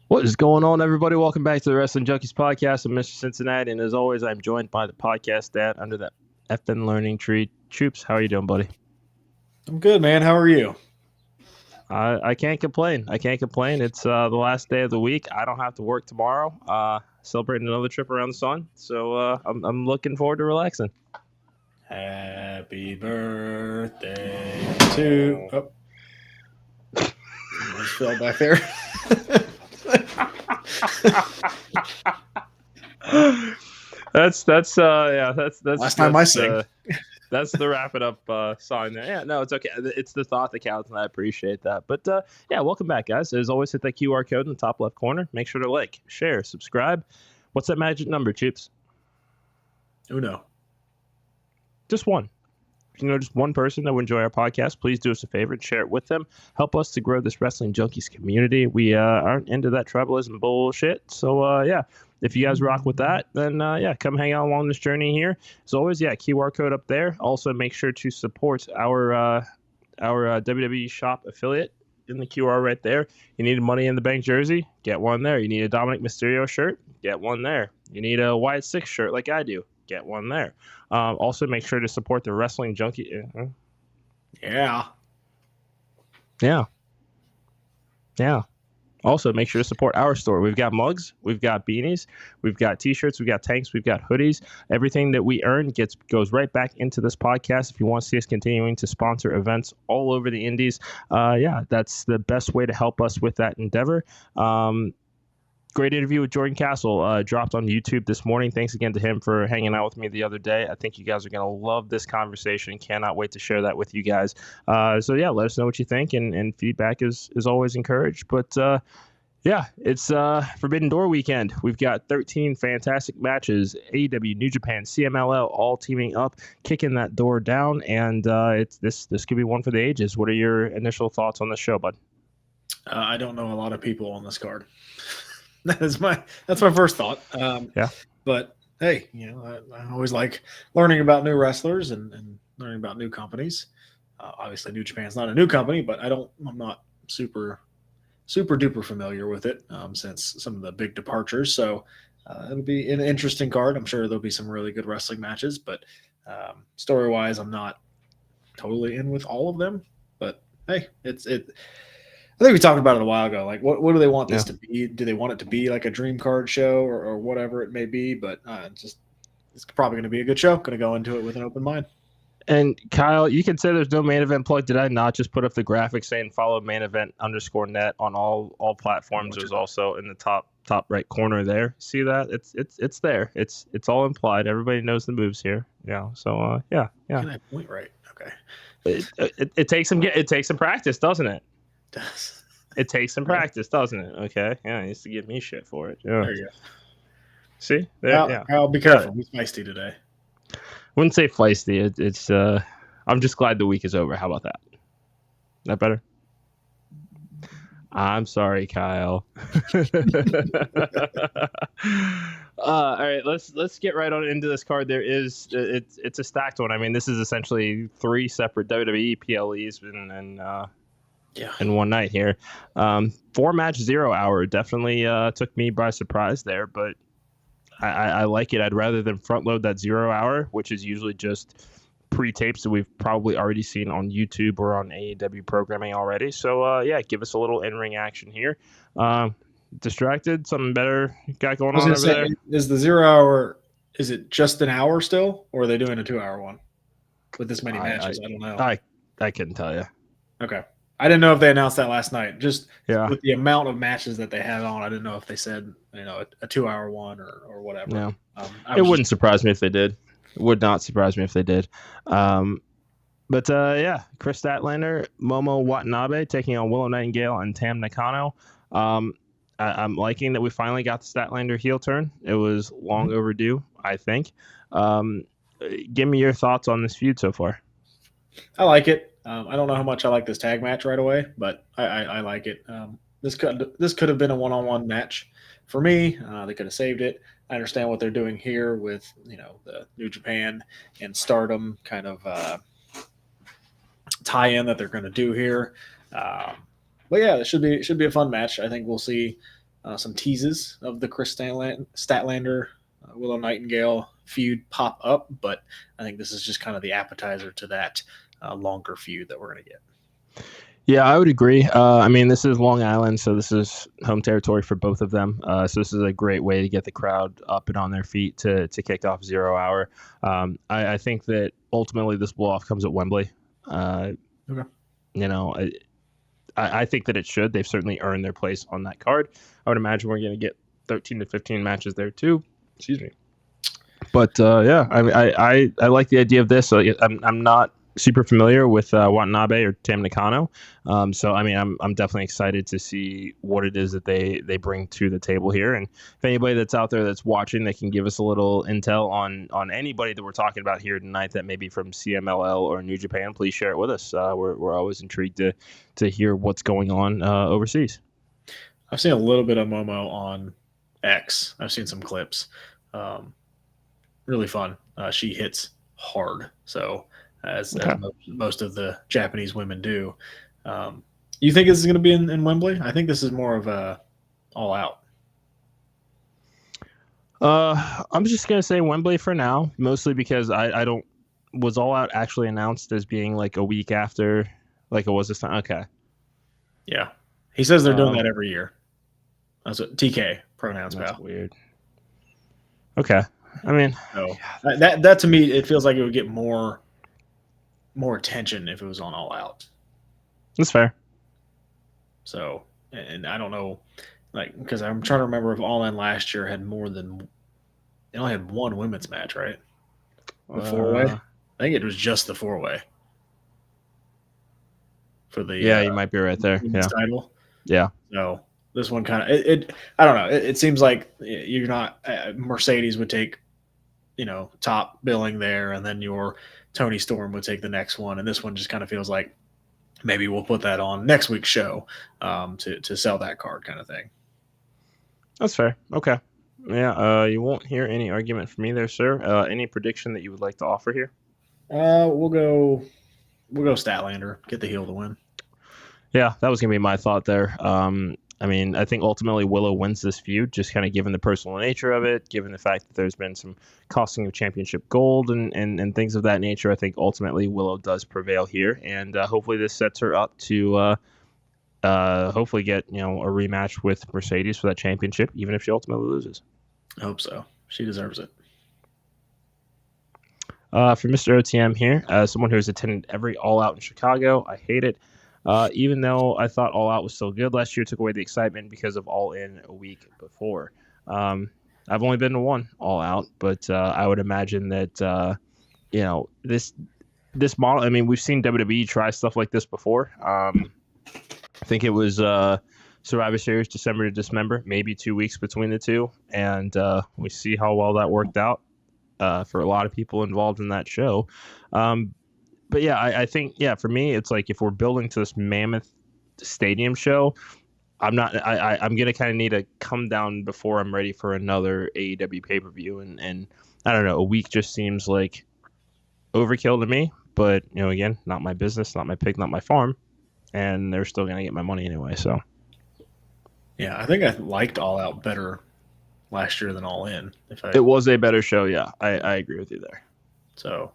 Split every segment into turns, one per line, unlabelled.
What is going on, everybody? Welcome back to the Wrestling Junkies podcast. I'm Mr. Cincinnati, and as always, I'm joined by the podcast dad under that effing learning tree. Troops, how are you doing, buddy?
I'm good, man. How are you?
I can't complain. It's the last day of the week. I don't have to work tomorrow. Celebrating another trip around the sun, so I'm looking forward to relaxing.
Happy birthday to. Oh, I just fell back there.
That's
last time I sing.
That's the wrap it up sign there. Yeah, no, it's okay. It's the thought that counts, and I appreciate that. But yeah, welcome back, guys. As always, hit that QR code in the top left corner. Make sure to like, share, subscribe. What's that magic number, Chips?
Uno.
Just one. Just one person that would enjoy our podcast, please do us a favor and share it with them. Help us to grow this Wrestling Junkies community. We aren't into that tribalism bullshit. So, yeah, if you guys rock with that, then, yeah, come hang out along this journey here. As always, yeah, QR code up there. Also, make sure to support our WWE shop affiliate in the QR right there. You need a Money in the Bank jersey? Get one there. You need a Dominic Mysterio shirt? Get one there. You need a Wyatt Six shirt like I do? Get one there. Also, make sure to support the Wrestling Junkie.
Yeah.
Also, make sure to support our store. We've got mugs, we've got beanies, we've got T-shirts, we've got tanks, we've got hoodies. Everything that we earn goes right back into this podcast. If you want to see us continuing to sponsor events all over the indies, yeah, that's the best way to help us with that endeavor. Great interview with Jordan Castle dropped on YouTube this morning. Thanks again to him for hanging out with me the other day. I think you guys are going to love this conversation. Cannot wait to share that with you guys. So, yeah, let us know what you think, and feedback is always encouraged. But, yeah, it's Forbidden Door weekend. We've got 13 fantastic matches, AEW, New Japan, CMLL, all teaming up, kicking that door down, and this could be one for the ages. What are your initial thoughts on the show, bud?
I don't know a lot of people on this card. That's my first thought.
Yeah. But
hey, I always like learning about new wrestlers and learning about new companies. Obviously, New Japan's not a new company, but I'm not super duper familiar with it since some of the big departures. So it'll be an interesting card. I'm sure there'll be some really good wrestling matches, but story wise, I'm not totally in with all of them. But hey, I think we talked about it a while ago. Like, what do they want this to be? Do they want it to be like a dream card show or whatever it may be? But it's probably going to be a good show. Going to go into it with an open mind.
And Kyle, you can say there's no main event plug. Did I not just put up the graphic saying follow main event _net on all platforms? There's also in the top right corner there. See that? It's there. It's all implied. Everybody knows the moves here. Yeah. So yeah.
Can I point right? Okay.
It takes some practice, doesn't it? It takes some practice, doesn't it? Okay. Yeah, he used to give me shit for it. Yeah.
There you go.
See? There,
I'll be careful. He's feisty today.
Wouldn't say feisty. It's I'm just glad the week is over. How about that? That better? I'm sorry, Kyle. All right, let's get right on into this card. It's a stacked one. I mean, this is essentially 3 separate WWE PLEs in one night here. 4-match 0 hour definitely took me by surprise there, but I like it. I'd rather than front load that 0 hour, which is usually just pre-tapes that we've probably already seen on YouTube or on AEW programming already. So yeah, give us a little in-ring action here. Distracted, something better got going on over there.
Is the 0 hour, is it just an hour still, or are they doing a 2 hour one with this many matches? I don't know.
I couldn't tell you.
Okay. I didn't know if they announced that last night. Just with the amount of matches that they had on, I didn't know if they said a 2 hour one or whatever.
No. It wouldn't surprise me if they did. It would not surprise me if they did. But Chris Statlander, Momo Watanabe taking on Willow Nightingale and Tam Nakano. I'm liking that we finally got the Statlander heel turn. It was long overdue, I think. Give me your thoughts on this feud so far.
I like it. I don't know how much I like this tag match right away, but I like it. This could have been a one-on-one match for me. They could have saved it. I understand what they're doing here with the New Japan and Stardom kind of tie-in that they're going to do here. But yeah, it should be a fun match. I think we'll see some teases of the Chris Statlander Willow Nightingale feud pop up, but I think this is just kind of the appetizer to that longer feud that we're going to get.
Yeah, I would agree. This is Long Island, so this is home territory for both of them. So this is a great way to get the crowd up and on their feet to kick off 0 Hour. I think that ultimately this blow-off comes at Wembley. Okay. I think that it should. They've certainly earned their place on that card. I would imagine we're going to get 13 to 15 matches there too. Excuse me. But I like the idea of this. I'm not super familiar with Watanabe or Tam Nakano. I'm definitely excited to see what it is that they bring to the table here. And if anybody that's out there that's watching, they can give us a little intel on anybody that we're talking about here tonight that may be from CMLL or New Japan, please share it with us. We're always intrigued to hear what's going on overseas.
I've seen a little bit of Momo on X. I've seen some clips. Really fun. She hits hard. So as most of the Japanese women do. You think this is going to be in Wembley? I think this is more of a all out.
I'm just going to say Wembley for now, mostly because was all out actually announced as being like a week after, like it was this time? Okay.
Yeah. He says they're doing that every year. That's what TK pronouns about.
That's weird. Okay.
That to me, it feels like it would get more attention if it was on All Out.
That's fair.
So, and I don't know, because I'm trying to remember if All In last year had they only had one women's match, right? The 4-way? I think it was just the 4-way. For the
you might be right there. Yeah.
Title.
Yeah.
So this one kind of I don't know. It seems like you're not Mercedes would take top billing there, and then your Tony Storm would take the next one, and this one just kind of feels like maybe we'll put that on next week's show to sell that card kind of thing. That's
fair. Okay. Yeah. You won't hear any argument from me there, sir. Any prediction that you would like to offer here?
We'll go Statlander, get the heel to win.
Yeah, that was gonna be my thought there. I think ultimately Willow wins this feud, just kind of given the personal nature of it, given the fact that there's been some costing of championship gold and things of that nature. I think ultimately Willow does prevail here, and hopefully this sets her up to hopefully get a rematch with Mercedes for that championship, even if she ultimately loses.
I hope so. She deserves it.
For Mr. OTM here, someone who has attended every All Out in Chicago, I hate it. Even though I thought All Out was still good last year, took away the excitement because of All In a week before. I've only been to one All Out, but I would imagine that this model. We've seen WWE try stuff like this before. I think it was Survivor Series December to Dismember, maybe 2 weeks between the two, and we see how well that worked out for a lot of people involved in that show. But yeah, I think for me, it's like if we're building to this mammoth stadium show, I'm gonna kind of need to come down before I'm ready for another AEW pay-per-view, and I don't know, a week just seems like overkill to me. But again, not my business, not my pig, not my farm, and they're still gonna get my money anyway. So
yeah, I think I liked All Out better last year than All In.
It was a better show. Yeah, I agree with you there.
So.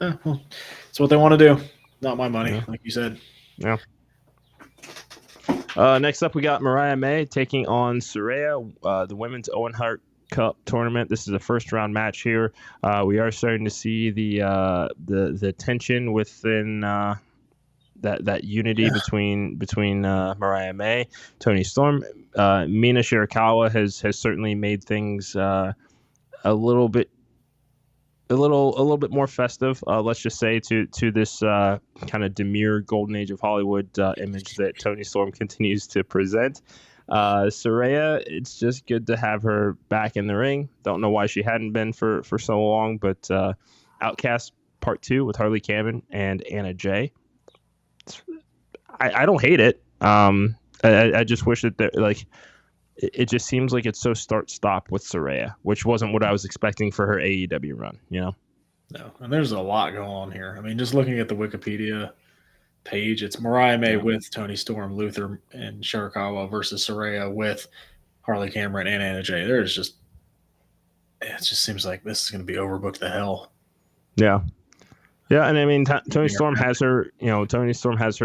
It's what they want to do. Not my money, like you said.
Yeah. Next up, we got Mariah May taking on Saraya, the Women's Owen Hart Cup tournament. This is a first-round match here. We are starting to see the tension within that unity between Mariah May, Toni Storm. Mina Shirakawa has certainly made things a little bit a little bit more festive, let's just say, to this kind of demure golden age of Hollywood image that Toni Storm continues to present. Saraya, it's just good to have her back in the ring. Don't know why she hadn't been for so long, but Outcast Part 2 with Harley Cameron and Anna Jay. I don't hate it. I just wish that it just seems like it's so start-stop with Saraya, which wasn't what I was expecting for her AEW run,
No, and there's a lot going on here. I mean, just looking at the Wikipedia page, it's Mariah May with Toni Storm, Luther, and Shirakawa versus Saraya with Harley Cameron and Anna Jay. It just seems like this is going to be overbooked to hell.
Yeah. Yeah, and I mean, Toni Storm has her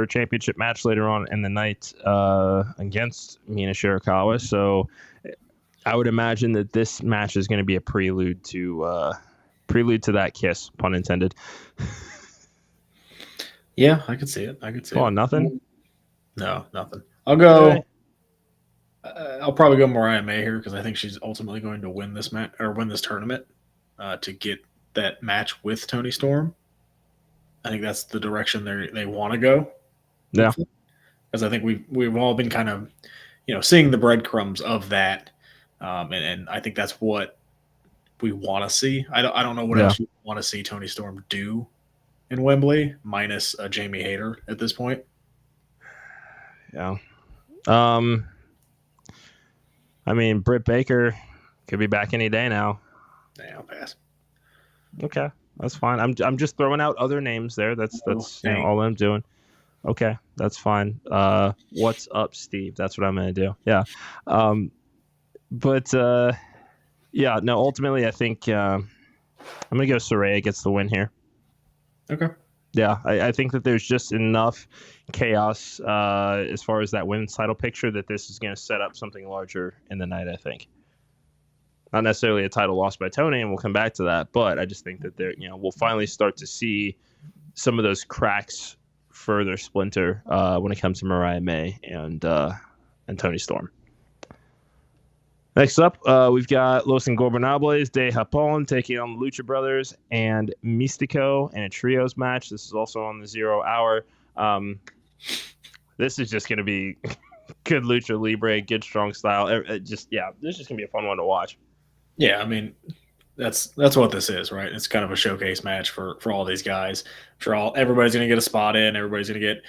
championship match later on in the night against Mina Shirakawa. So I would imagine that this match is going to be a prelude to that kiss, pun intended.
Yeah, I could see it.
Oh, nothing?
No, nothing. I'll go. Okay. I'll probably go Mariah May here because I think she's ultimately going to win this match or win this tournament to get that match with Toni Storm. I think that's the direction they want to go.
Yeah,
because I think we've all been kind of, seeing the breadcrumbs of that, and I think that's what we want to see. I don't know what else we want to see Toni Storm do in Wembley, minus Jamie Hayter at this point.
Yeah. I mean, Britt Baker could be back any day now.
Yeah, I'll pass.
Okay, that's fine. I'm just throwing out other names there. That's all I'm doing. Okay, that's fine. What's up, Steve? That's what I'm gonna do. Yeah. Ultimately, I think I'm gonna go Saraya gets the win here.
Okay.
Yeah, I think that there's just enough chaos as far as that women's title picture that this is going to set up something larger in the night, I think. Not necessarily a title lost by Toni, and we'll come back to that, but I just think that we'll finally start to see some of those cracks further splinter when it comes to Mariah May and Toni Storm. Next up, we've got Los Ingobernables de Japón taking on the Lucha Brothers and Místico in a trios match. This is also on the 0 hour. This is just going to be good Lucha Libre, good strong style. This is just going to be a fun one to watch.
Yeah, I mean, that's what this is, right? It's kind of a showcase match for all these guys. I'm sure everybody's going to get a spot in. Everybody's going to get,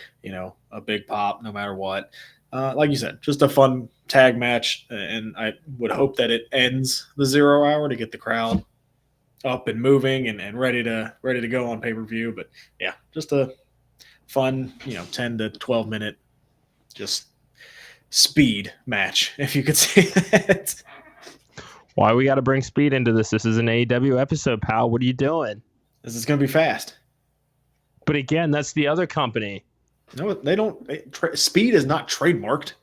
a big pop no matter what. Like you said, just a fun tag match, and I would hope that it ends the 0 hour to get the crowd up and moving and ready to go on pay-per-view. But yeah, just a fun, 10 to 12 minute just speed match, if you could say that.
Why we got to bring speed into this? This is an AEW episode, pal. What are you doing?
This is going to be fast.
But again, that's the other company.
No, they don't. Speed is not trademarked.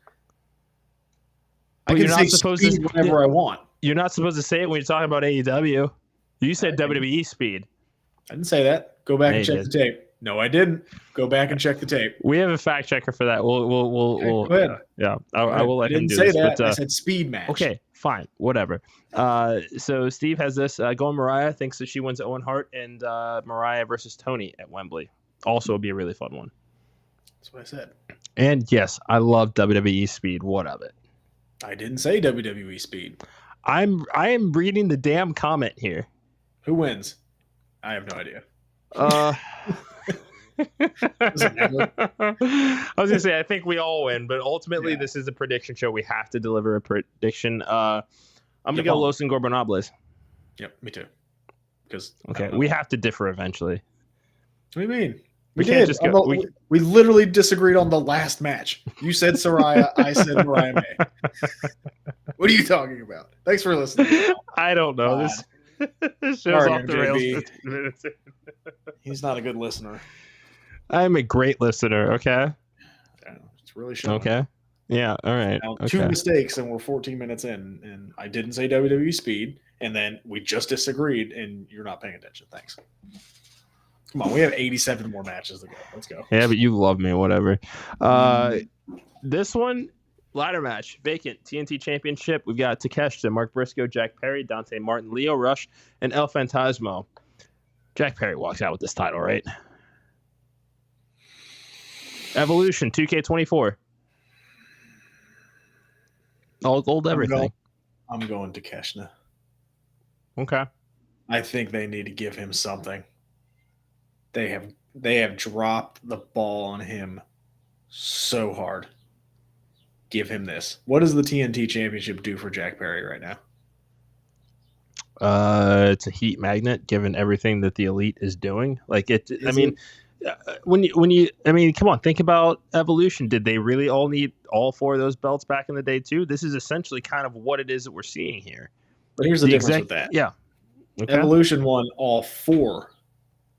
But
I can say speed whenever I want.
You're not supposed to say it when you're talking about AEW. You said WWE speed.
I didn't say that. Go back and check the tape. No, I didn't. Go back and check the tape.
We have a fact checker for that. We'll
go ahead.
Yeah, I will let him do
this.
I didn't
say that. I said speed match.
Okay, fine, whatever. So Steve has this. Going Mariah thinks that she wins Owen Hart and Mariah versus Toni at Wembley. Also, would be a really fun one.
That's what I said.
And yes, I love WWE speed. What of it?
I didn't say WWE speed.
I am reading the damn comment here.
Who wins? I have no idea.
I was gonna say I think we all win, but ultimately this is a prediction show. We have to deliver a prediction. I'm gonna go Los Ingobernables.
Yep, me too. Because
we have to differ eventually.
What do you mean? We did. Just go. We literally disagreed on the last match. You said Saraya, I said Mariah May. What are you talking about? Thanks for listening.
I don't know. This show's off the rails.
He's not a good listener.
I'm a great listener, okay?
Yeah, it's really showing.
Okay. Yeah, all right.
Now, 2 mistakes and we're 14 minutes in, and I didn't say WWE speed, and then we just disagreed, and you're not paying attention. Thanks. Come on, we have 87 more matches to go. Let's go.
Yeah, but you love me, whatever. This one, ladder match, vacant TNT Championship. We've got Takeshita, Mark Briscoe, Jack Perry, Dante Martin, Leo Rush, and El Fantasmo. Jack Perry walks out with this title, right? Evolution 2K24. All gold, everything.
I'm going to Takeshita.
Okay.
I think they need to give him something. They have dropped the ball on him so hard. Give him this. What does the TNT Championship do for Jack Perry right now?
It's a heat magnet, given everything that the Elite is doing. Like it. I mean, come on, think about Evolution. Did they really all need all 4 of those belts back in the day too? This is essentially kind of what it is that we're seeing here.
But here's the difference with that.
Yeah. Okay.
Evolution won all 4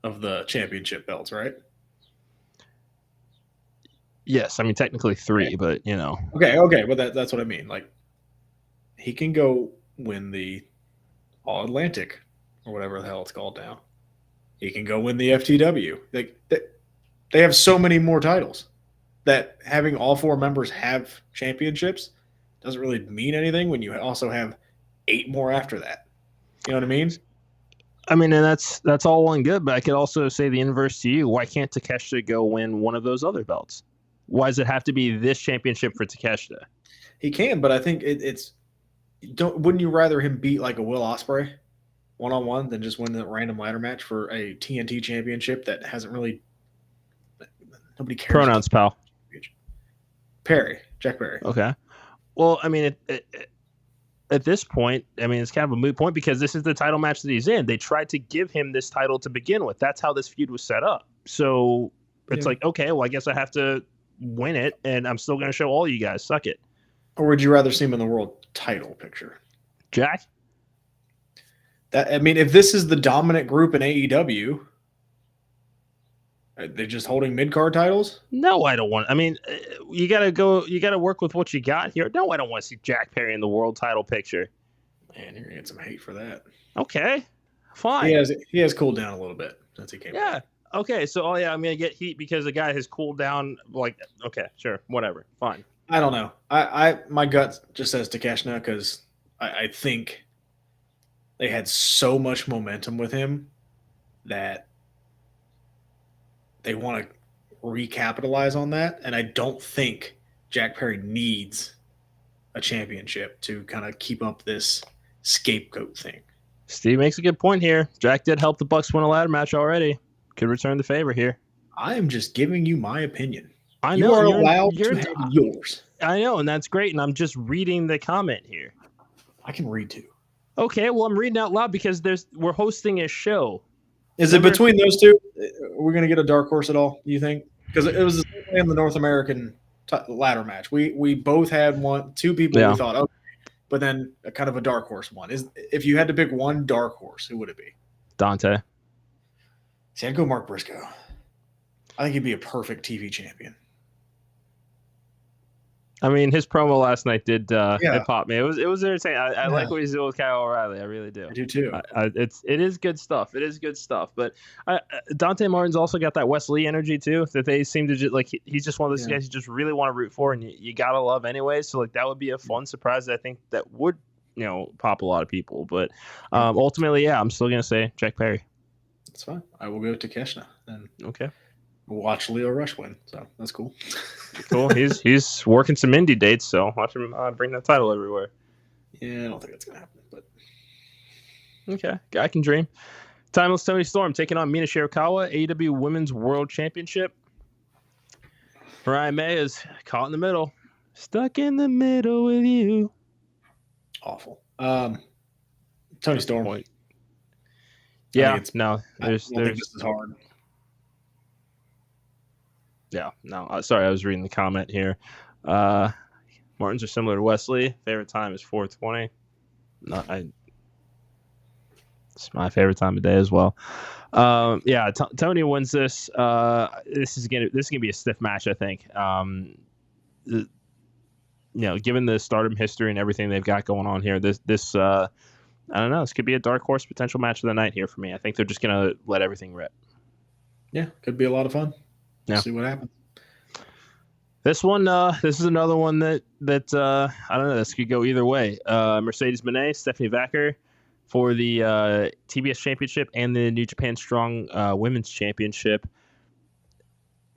of the championship belts, right?
Yes, I mean technically 3,
okay.
But you know.
Okay, but that's what I mean. Like, he can go win the All Atlantic or whatever the hell it's called now. He can go win the FTW. Like, they have so many more titles that having all 4 members have championships doesn't really mean anything when you also have 8 more after that. You know what I mean?
I mean, and that's all well and good, but I could also say the inverse to you. Why can't Takeshita go win one of those other belts? Why does it have to be this championship for Takeshita?
He can, but I think it's wouldn't you rather him beat like a Will Ospreay one-on-one than just win the random ladder match for a TNT championship that hasn't really nobody cares?
Pronouns, pal.
Jack Perry.
Okay. Well, I mean, at this point, I mean, it's kind of a moot point because this is the title match that he's in. They tried to give him this title to begin with. That's how this feud was set up. So it's like, okay, well, I guess I have to win it, and I'm still going to show all you guys. Suck it.
Or would you rather see him in the world title picture?
Jack?
I mean, if this is the dominant group in AEW, are they just holding mid-card titles?
No, I don't want. I mean, you got to work with what you got here. No, I don't want to see Jack Perry in the world title picture.
Man, you're going to get some hate for that.
Okay, fine.
He has cooled down a little bit since he came back.
Yeah. Okay, so I'm going to get heat because the guy has cooled down. Like, okay, sure, whatever, fine.
I don't know. My gut just says Takeshita because I think they had so much momentum with him that they want to recapitalize on that. And I don't think Jack Perry needs a championship to kind of keep up this scapegoat thing.
Steve makes a good point here. Jack did help the Bucks win a ladder match already. Could return the favor here.
I am just giving you my opinion.
I know.
You are allowed to have yours.
I know, and that's great. And I'm just reading the comment here.
I can read too.
Okay, well, I'm reading out loud because we're hosting a show.
Is it between those two? We're going to get a dark horse at all, you think? Because it was the same way in the North American ladder match. We both had two people we thought, okay, but then a kind of a dark horse one. If you had to pick one dark horse, who would it be?
Dante.
See, I'd go Mark Briscoe. I think he'd be a perfect TV champion.
I mean, his promo last night did it popped me. It was entertaining. I like what he's doing with Kyle O'Reilly. I really do.
I do too.
It is good stuff. It is good stuff. But Dante Martin's also got that Wes Lee energy too. That they seem to just like he's just one of those guys you just really want to root for, and you gotta love anyway. So like that would be a fun surprise. I think that would pop a lot of people. But ultimately, I'm still gonna say Jack Perry.
That's fine. I will go to Takeshita then.
Okay.
Watch Leo Rush win, so that's cool.
Cool. He's working some indie dates, so watch him bring that title everywhere.
Yeah, I don't think that's gonna happen, but
okay, I can dream. Timeless Tony Storm taking on Mina Shirakawa, AEW Women's World Championship. Brian May is caught in the middle, stuck in the middle with you.
Awful. Tony Storm.
Point. Yeah, no,
I don't think this is hard.
Yeah, no, sorry, I was reading the comment here. Martins are similar to Wesley. Favorite time is 4:20. It's my favorite time of day as well. Tony wins this. This is gonna be a stiff match, I think. Given the Stardom history and everything they've got going on here, this I don't know. This could be a dark horse potential match of the night here for me. I think they're just gonna let everything rip.
Yeah, could be a lot of fun.
Yeah.
See what happens.
This one, this is another one that I don't know. This could go either way. Mercedes Moné, Stephanie Vacker for the TBS Championship and the New Japan Strong Women's Championship.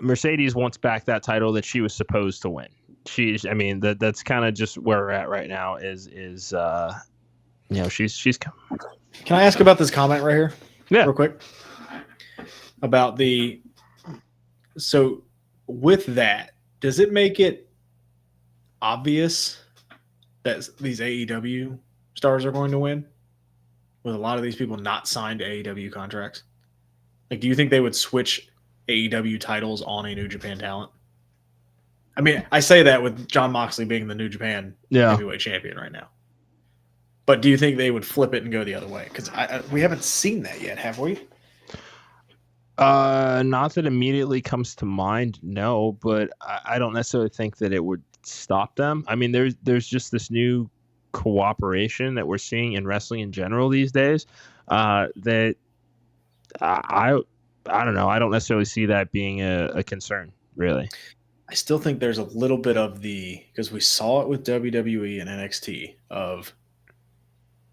Mercedes wants back that title that she was supposed to win. That's kind of just where we're at right now. She's.
Can I ask about this comment right here?
Yeah,
real quick. About so with that, does it make it obvious that these AEW stars are going to win? With a lot of these people not signed to AEW contracts? Like, do you think they would switch AEW titles on a New Japan talent? I mean, I say that with Jon Moxley being the New Japan heavyweight champion right now. But do you think they would flip it and go the other way? Because we haven't seen that yet, have we?
Not that immediately comes to mind, no. But I don't necessarily think that it would stop them. I mean, there's just this new cooperation that we're seeing in wrestling in general these days. That I don't know. I don't necessarily see that being a concern, really.
I still think there's a little bit of because we saw it with WWE and NXT of,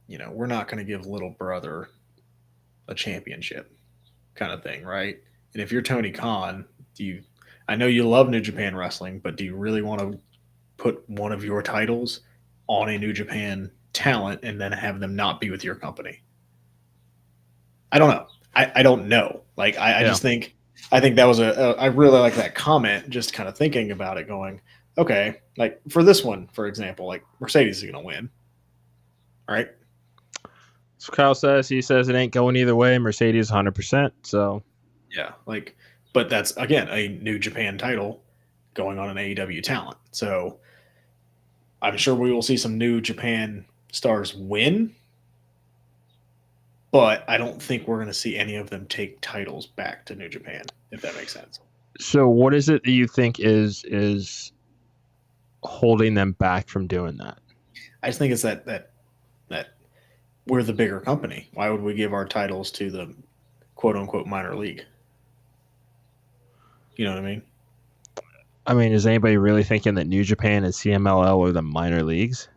we're not going to give little brother a championship kind of thing, right? And if you're Tony Khan, I know you love New Japan Wrestling, but do you really want to put one of your titles on a New Japan talent and then have them not be with your company? I don't know. I don't know. Like, I just think that was I really like that comment, just kind of thinking about it going, okay, like for this one, for example, like Mercedes is going to win, right?
So Kyle says, he says it ain't going either way. Mercedes 100%. So
yeah, but that's again a New Japan title going on an AEW talent. So I'm sure we will see some New Japan stars win, but I don't think we're going to see any of them take titles back to New Japan, if that makes sense.
So what is it that you think is holding them back from doing that?
I just think it's that we're the bigger company. Why would we give our titles to the quote unquote minor league? You know what I mean?
I mean, is anybody really thinking that New Japan and CMLL are the minor leagues?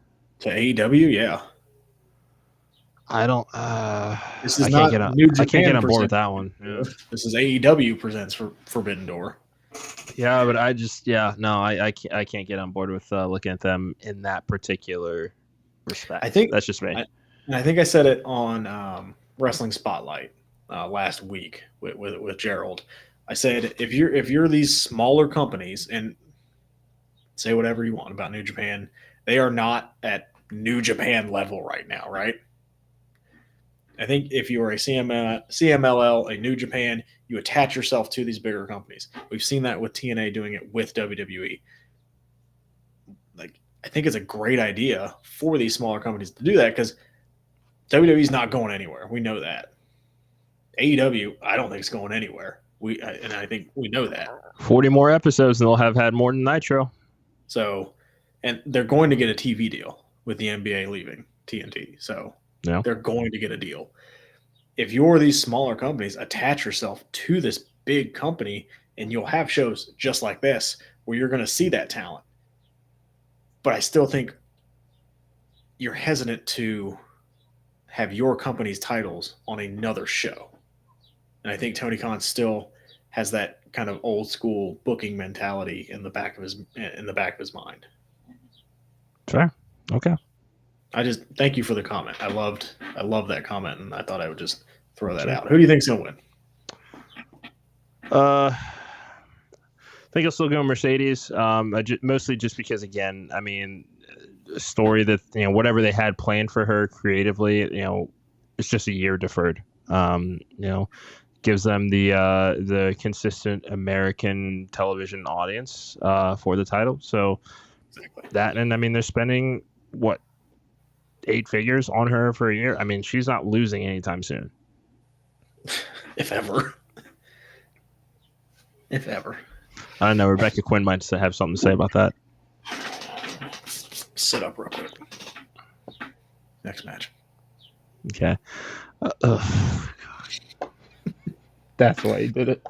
To AEW, yeah.
I don't.
This is not New Japan.
I can't get on board with that one. Yeah.
This is AEW presents for Forbidden Door.
Yeah, but I can't get on board with looking at them in that particular respect.
I think
that's just me.
I think I said it on Wrestling Spotlight last week with Gerald. I said if you're these smaller companies, and say whatever you want about New Japan, they are not at New Japan level right now, right? I think if you are a CMLL, a New Japan, you attach yourself to these bigger companies. We've seen that with TNA doing it with WWE. Like, I think it's a great idea for these smaller companies to do that because WWE's not going anywhere. We know that. AEW, I don't think it's going anywhere. And I think we know that.
40 more episodes and they'll have had more than Nitro.
So, and they're going to get a TV deal with the NBA leaving TNT. So
yeah.
They're going to get a deal. If you're these smaller companies, attach yourself to this big company and you'll have shows just like this where you're going to see that talent. But I still think you're hesitant to have your company's titles on another show. And I think Tony Khan still has that kind of old school booking mentality in the back of his mind.
Sure. Okay.
I just thank you for the comment. I love that comment, and I thought I would just throw that out. Who do you think's gonna win?
I think I'll still go Mercedes. Mostly just because, again, I mean, a story that whatever they had planned for her creatively, it's just a year deferred. Gives them the consistent American television audience for the title. So
exactly
that, and I mean, they're spending what? 8 figures on her for a year. I mean, she's not losing anytime soon.
If ever. If ever.
I don't know. Rebecca Quinn might have something to say about that.
Sit up real quick. Next match.
Okay. That's why he did it.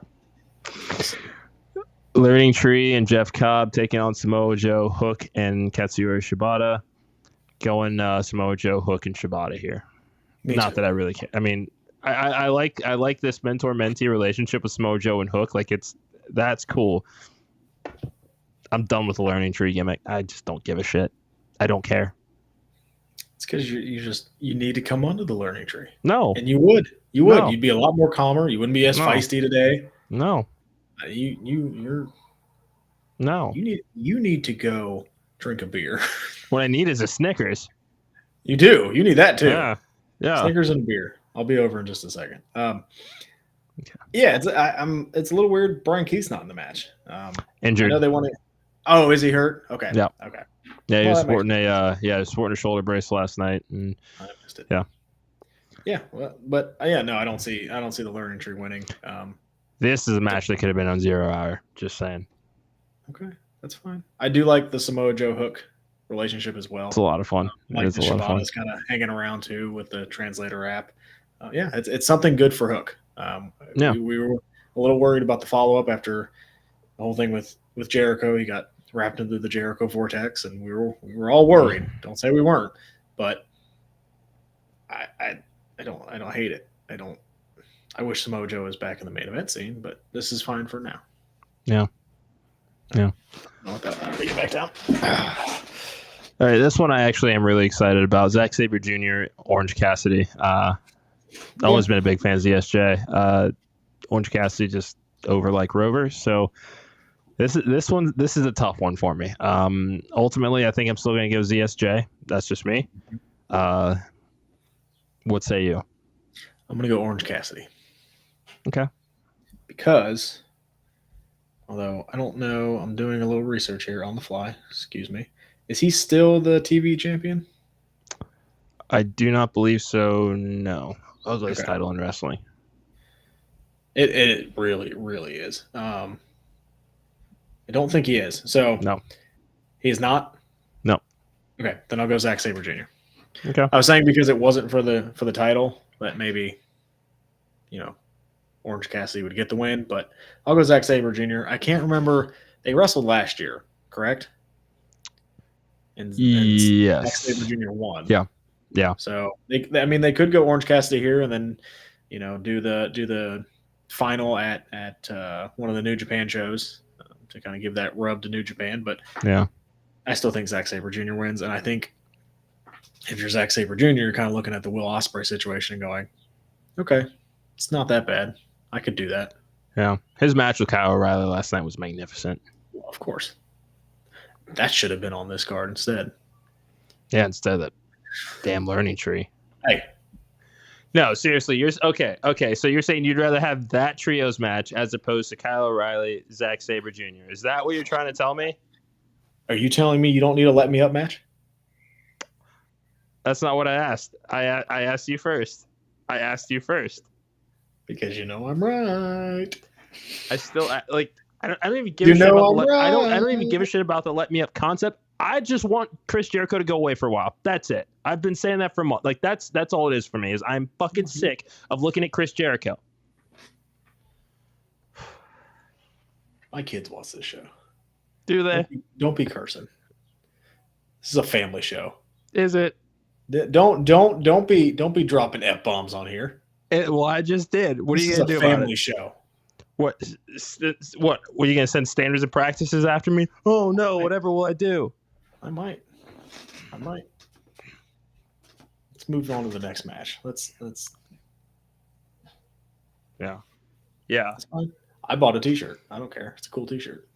Learning Tree and Jeff Cobb taking on Samoa Joe, Hook, and Katsuyori Shibata. Going Samoa Joe, Hook, and Shibata here. Not that I really care. I mean, I like this mentor-mentee relationship with Samoa Joe and Hook. Like that's cool. I'm done with the learning tree gimmick. I just don't give a shit. I don't care.
It's because you need to come onto the learning tree.
No,
and you would.
No.
You'd be a lot more calmer. You wouldn't be as feisty today.
No.
You need to go drink a beer.
What I need is a Snickers.
You do. You need that too.
Yeah.
Snickers and a beer. I'll be over in just a second. Yeah, it's a little weird. Brian Keith's not in the match.
Injured.
I know they want to. Oh, is he hurt? Okay.
Yeah.
Okay.
Yeah, he was sporting a shoulder brace last night, and
I missed it.
Yeah.
Yeah, well, but no, I don't see the learning tree winning.
This is a match that could have been on 0 hour. Just saying.
Okay, that's fine. I do like the Samoa Joe Hook relationship as well.
It's a lot of fun.
Like the Shibata's kind of hanging around too with the translator app. It's something good for Hook. We were a little worried about the follow up after the whole thing with Jericho. He got wrapped into the Jericho vortex, and we were all worried. Don't say we weren't, but I don't hate it. I wish Samoa Joe was back in the main event scene, but this is fine for now.
Yeah.
I'll get back down.
All right, this one I actually am really excited about. Zack Sabre Jr., Orange Cassidy. Always been a big fan of ZSJ. Orange Cassidy just over like Rover. So this is a tough one for me. Ultimately, I think I'm still going to go ZSJ. That's just me. What say you?
I'm going to go Orange Cassidy.
Okay.
Because, although I don't know, I'm doing a little research here on the fly. Excuse me. Is he still the TV champion?
I do not believe so. No. That was his title in wrestling.
It really, really is. I don't think he is. So
no,
he's not.
No.
Okay, then I'll go Zack Sabre Jr.
Okay.
I was saying because it wasn't for the title that maybe, Orange Cassidy would get the win, but I'll go Zack Sabre Jr. I can't remember. They wrestled last year, correct? And
yes.
Zack Sabre Jr. won.
Yeah.
So they could go Orange Cassidy here and then, do the final at one of the New Japan shows to kind of give that rub to New Japan. But
yeah,
I still think Zack Sabre Jr. wins, and I think if you're Zack Sabre Jr., you're kind of looking at the Will Ospreay situation and going, okay, it's not that bad. I could do that.
Yeah. His match with Kyle O'Reilly last night was magnificent.
Well, of course. That should have been on this card instead.
Yeah, instead of the damn learning tree.
Hey.
No, seriously, okay. So you're saying you'd rather have that trios match as opposed to Kyle O'Reilly, Zack Sabre Jr. Is that what you're trying to tell me?
Are you telling me you don't need a let me up match?
That's not what I asked. I asked you first.
Because I'm right.
I still I don't even give a shit about I don't even give a shit about the let me up concept. I just want Chris Jericho to go away for a while. That's it. I've been saying that for months. Like that's all it is for me. Is I'm fucking sick of looking at Chris Jericho.
My kids watch this show.
Do they?
Don't be cursing. This is a family show.
Is it?
Don't be dropping F-bombs on here.
Well, I just did. What are you gonna do about it?
This is a family show.
What? Were you gonna send standards and practices after me? Oh no! Whatever will I do?
I might. Let's move on to the next match. Let's.
Yeah.
That's fine. I bought a T-shirt. I don't care. It's a cool T-shirt.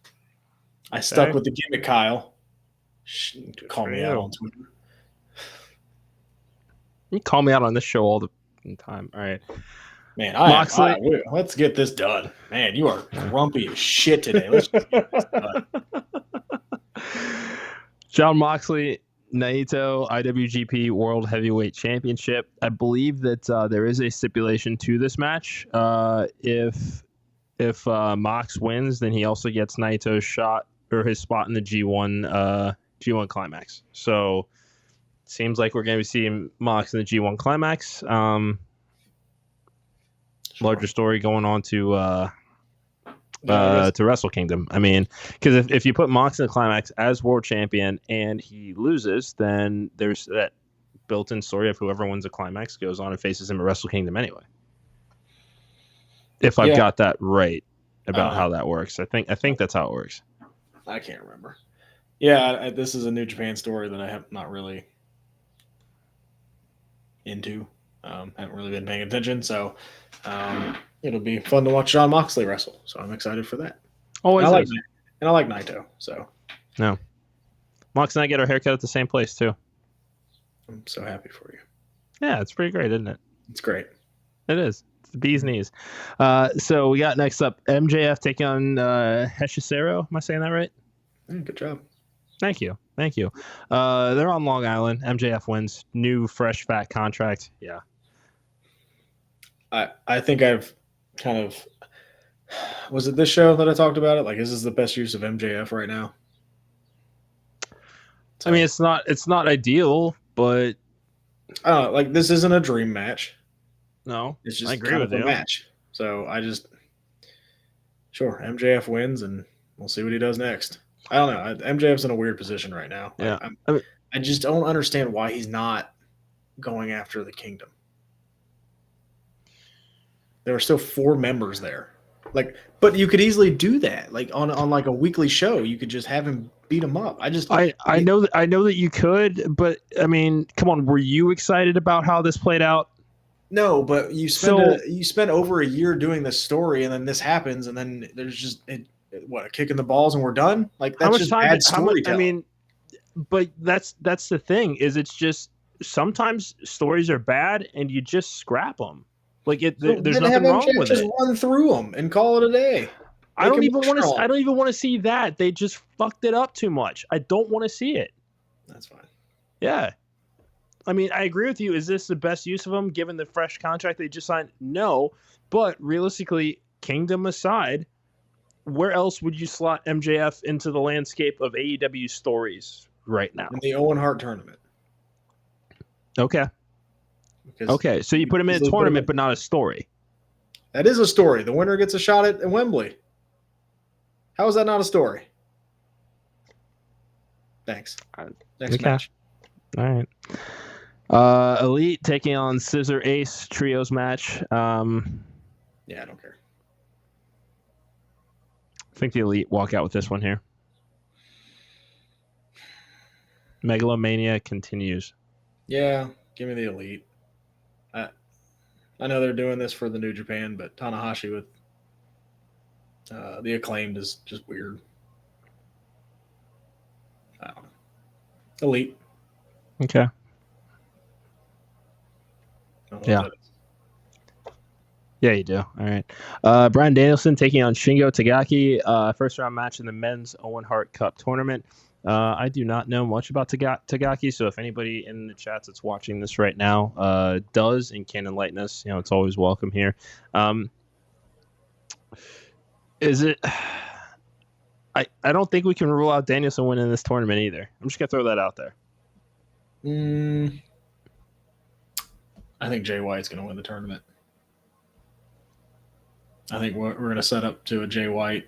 I stuck with the gimmick, Kyle. Call me out on Twitter.
You call me out on this show all the time. All right.
Man,
Moxley.
Let's get this done. Man, you are grumpy as shit today. Let's just get this done.
Jon Moxley, Naito, IWGP World Heavyweight Championship. I believe that there is a stipulation to this match. If Mox wins, then he also gets Naito's shot or his spot in the G1 Climax. So seems like we're going to be seeing Mox in the G1 Climax. Larger story going on to Wrestle Kingdom. I mean, because if you put Mox in the Climax as world champion and he loses, then there's that built-in story of whoever wins the climax goes on and faces him at Wrestle Kingdom anyway. If I've got that right about how that works. I think that's how it works.
I can't remember. Yeah, this is a New Japan story that I have not really into. Haven't really been paying attention, so it'll be fun to watch Jon Moxley wrestle. So I'm excited for that.
Always,
and I like Naito. So
no, Mox and I get our haircut at the same place too.
I'm so happy for you.
Yeah, it's pretty great, isn't it?
It's great.
It is. It's the bee's knees. So we got next up MJF taking on Hechicero. Am I saying that right?
Good job.
Thank you. They're on Long Island. MJF wins. New, fresh, fat contract. Yeah.
I think I've kind of... Was it this show that I talked about it? Like, is this the best use of MJF right now?
So, I mean, it's not ideal, but...
I don't know. Like, this isn't a dream match.
No.
It's just
I agree with
a
you.
match. So, Sure, MJF wins, and we'll see what he does next. I don't know. MJF's in a weird position right now.
Yeah.
I just don't understand why he's not going after the Kingdom. There are still 4 members there. Like, but you could easily do that. Like on like a weekly show, you could just have him beat him up. I know that you could, but I mean, come on, were you excited about how this played out? No, but you spent over a year doing this story, and then this happens, and then there's just a kick in the balls, and we're done. Like that's just bad storytelling.
I mean, but that's the thing is it's just sometimes stories are bad, and you just scrap them. Like there's nothing wrong with it.
Just run through them and call it a day.
I don't even want to see that. They just fucked it up too much. I don't want to see it.
That's fine.
Yeah. I mean, I agree with you. Is this the best use of them given the fresh contract they just signed? No. But realistically, Kingdom aside, where else would you slot MJF into the landscape of AEW stories right now?
In the Owen Hart tournament.
Okay. Okay, so you put him in a tournament, but not a story.
That is a story. The winner gets a shot at Wembley. How is that not a story? Thanks. Next match.
All right. Elite taking on Scissor Ace trios match.
Yeah, I don't care.
I think the Elite walk out with this one here. Megalomania continues.
Yeah, give me the Elite. I know they're doing this for the New Japan, but Tanahashi with the Acclaimed is just weird. I don't know. Elite.
Okay. Yeah. Yeah, you do. All right. Bryan Danielson taking on Shingo Takagi. First round match in the men's Owen Hart Cup tournament. I do not know much about Takagi, so if anybody in the chats that's watching this right now does and can enlighten us, it's always welcome here. Is it? I don't think we can rule out Danielson winning this tournament either. I'm just gonna throw that out there.
I think Jay White's gonna win the tournament. I think we're gonna set up to a Jay White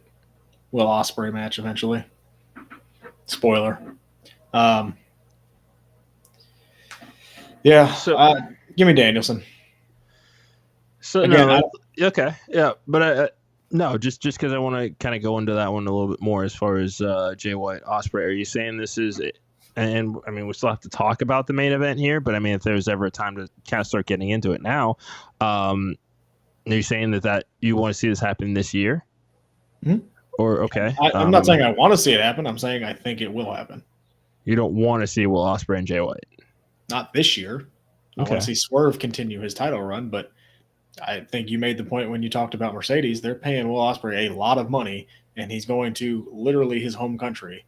Will Ospreay match eventually. Spoiler. Yeah. So give me Danielson.
So again, okay, yeah, but no, just because I want to kind of go into that one a little bit more as far as Jay White Ospreay. Are you saying this is? And I mean, we still have to talk about the main event here, but I mean, if there's ever a time to kind of start getting into it now, are you saying that you want to see this happen this year?
Mm-hmm.
Or okay,
I'm not saying I want to see it happen. I'm saying I think it will happen.
You don't want to see Will Ospreay and Jay White? Not
this year. I want to see Swerve continue his title run, but I think you made the point when you talked about Mercedes. They're paying Will Ospreay a lot of money, and he's going to literally his home country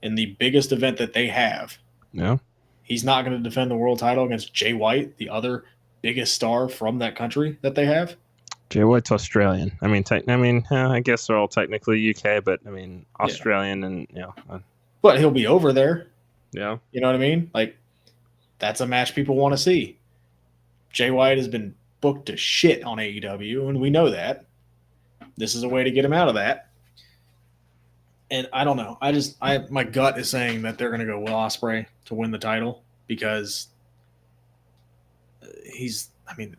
in the biggest event that they have.
Yeah.
He's not going to defend the world title against Jay White, the other biggest star from that country that they have.
Jay White's Australian. I mean, I guess they're all technically UK, but I mean, Australian and
But he'll be over there.
Yeah.
You know what I mean? Like, that's a match people want to see. Jay White has been booked to shit on AEW, and we know that. This is a way to get him out of that. And I don't know. My gut is saying that they're going to go Will Ospreay to win the title because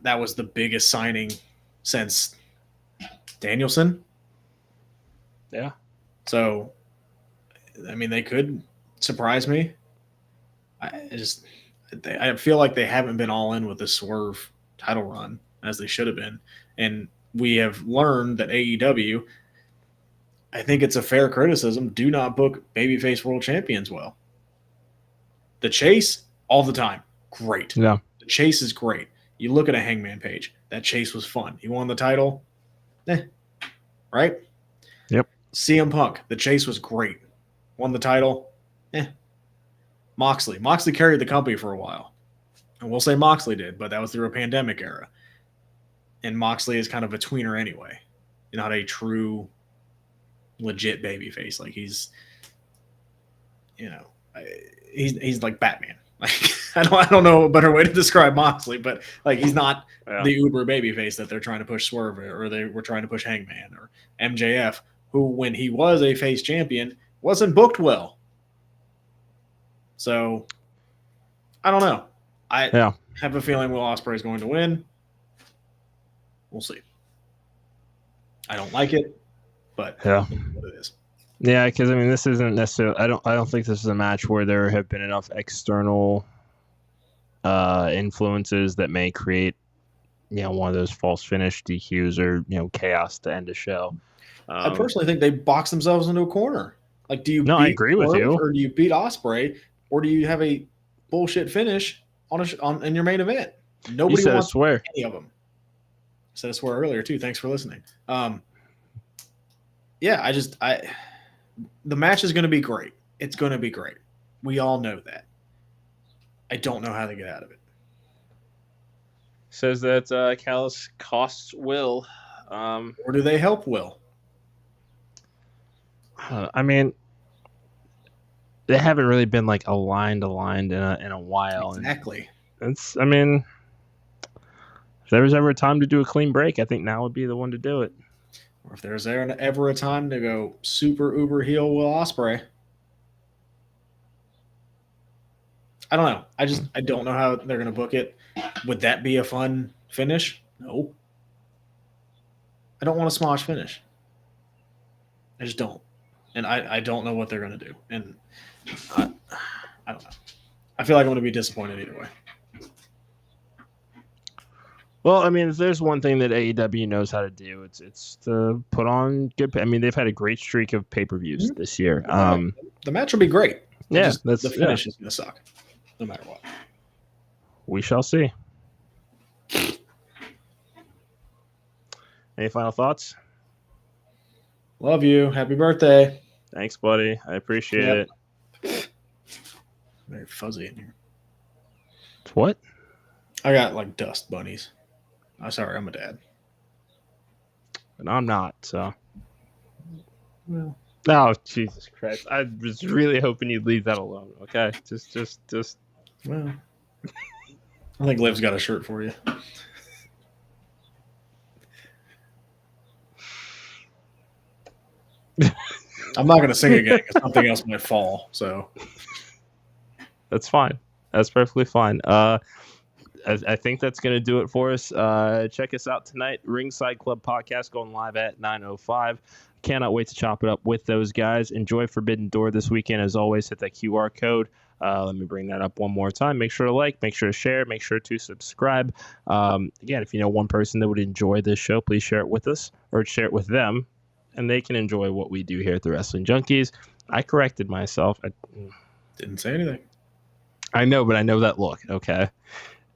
that was the biggest signing since Danielson.
Yeah.
So, they could surprise me. I feel like they haven't been all in with the Swerve title run as they should have been. And we have learned that AEW, I think it's a fair criticism, do not book babyface world champions well. The chase, all the time, great.
Yeah.
The chase is great. You look at a Hangman Page, that chase was fun. He won the title, right?
Yep.
CM Punk, the chase was great. Won the title, Moxley carried the company for a while. And we'll say Moxley did, but that was through a pandemic era. And Moxley is kind of a tweener anyway. Not a true, legit babyface. Like he's like Batman. Like I don't know a better way to describe Moxley, but like he's not the uber babyface that they're trying to push Swerve or they were trying to push Hangman or MJF, who when he was a face champion wasn't booked well. So I don't know. I have a feeling Will Ospreay is going to win. We'll see. I don't like it, but that's what it is.
Yeah, because this isn't necessarily. I don't think this is a match where there have been enough external influences that may create, one of those false finish DQs or chaos to end a show.
I personally think they box themselves into a corner. Like, do you?
No, I agree with you.
Or do you beat Ospreay, or do you have a bullshit finish in your main event? Nobody wants any of them. I said I swear earlier too. Thanks for listening. The match is going to be great. It's going to be great. We all know that. I don't know how to get out of it.
Says that Callis costs Will.
Or do they help Will?
They haven't really been like aligned in a while.
Exactly.
And if there was ever a time to do a clean break, I think now would be the one to do it.
Or if there's ever a time to go super uber heel Will Ospreay. I don't know. I don't know how they're going to book it. Would that be a fun finish? No. I don't want a smosh finish. I just don't. And I don't know what they're going to do. And I don't know. I feel like I'm going to be disappointed either way.
Well, if there's one thing that AEW knows how to do, it's to put on good. They've had a great streak of pay-per-views this year.
The match will be great.
Yeah,
the finish is going to suck, no matter what.
We shall see. Any final thoughts?
Love you. Happy birthday.
Thanks, buddy. I appreciate it.
Very fuzzy in here.
What?
I got like dust bunnies. I'm sorry, I'm a dad.
And I'm not, so.
Well.
Oh, Jesus Christ. I was really hoping you'd leave that alone, okay? Just.
Well. I think Liv's got a shirt for you. I'm not going to sing again because something else might fall, so.
That's fine. That's perfectly fine. I think that's going to do it for us. Check us out tonight. Ringside Club Podcast going live at 9:05. Cannot wait to chop it up with those guys. Enjoy Forbidden Door this weekend. As always, hit that QR code. Let me bring that up one more time. Make sure to like, make sure to share, make sure to subscribe. Again, if you know one person that would enjoy this show, please share it with us or share it with them, and they can enjoy what we do here at the Wrestling Junkies. I corrected myself. I
didn't say anything.
I know, but I know that look, okay?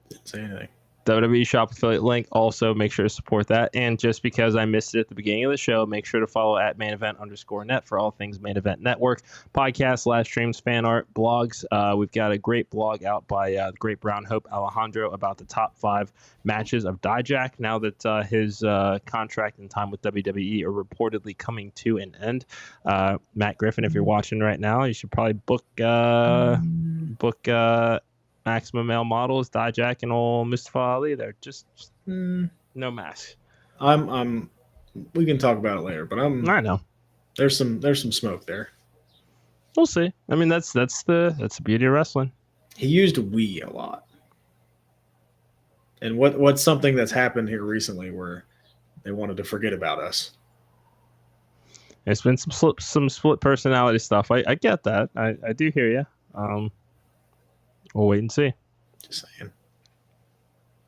Didn't say anything.
WWE Shop affiliate link. Also, make sure to support that. And just because I missed it at the beginning of the show, make sure to follow at mainevent_net for all things Main Event Network, podcasts, live streams, fan art, blogs. We've got a great blog out by the great Brown Hope Alejandro about the top 5 matches of Dijak now that his contract and time with WWE are reportedly coming to an end. Matt Griffin, if you're watching right now, you should probably book Maximum Male Models, Dijak, and old Mustafa Ali. They're just no mask.
We can talk about it later, but
I know
there's some smoke there.
We'll see. That's the beauty of wrestling.
He used "we" a lot. And what's something that's happened here recently where they wanted to forget about us?
It's been some split personality stuff. I get that. I do hear you. We'll wait and see.
Just saying.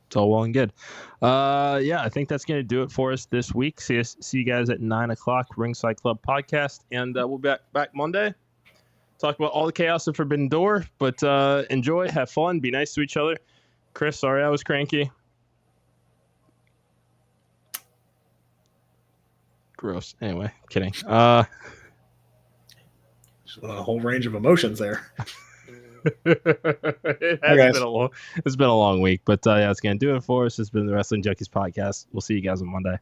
It's all well and good. Yeah, I think that's going to do it for us this week. See you guys at 9:00 Ringside Club Podcast, and we'll be back Monday. Talk about all the chaos of Forbidden Door, but enjoy, have fun, be nice to each other. Chris, sorry I was cranky. Gross. Anyway, kidding.
A whole range of emotions there.
It's been a long week, but yeah, it's going to do it for us. It's been the Wrestling Junkies Podcast. We'll see you guys on Monday.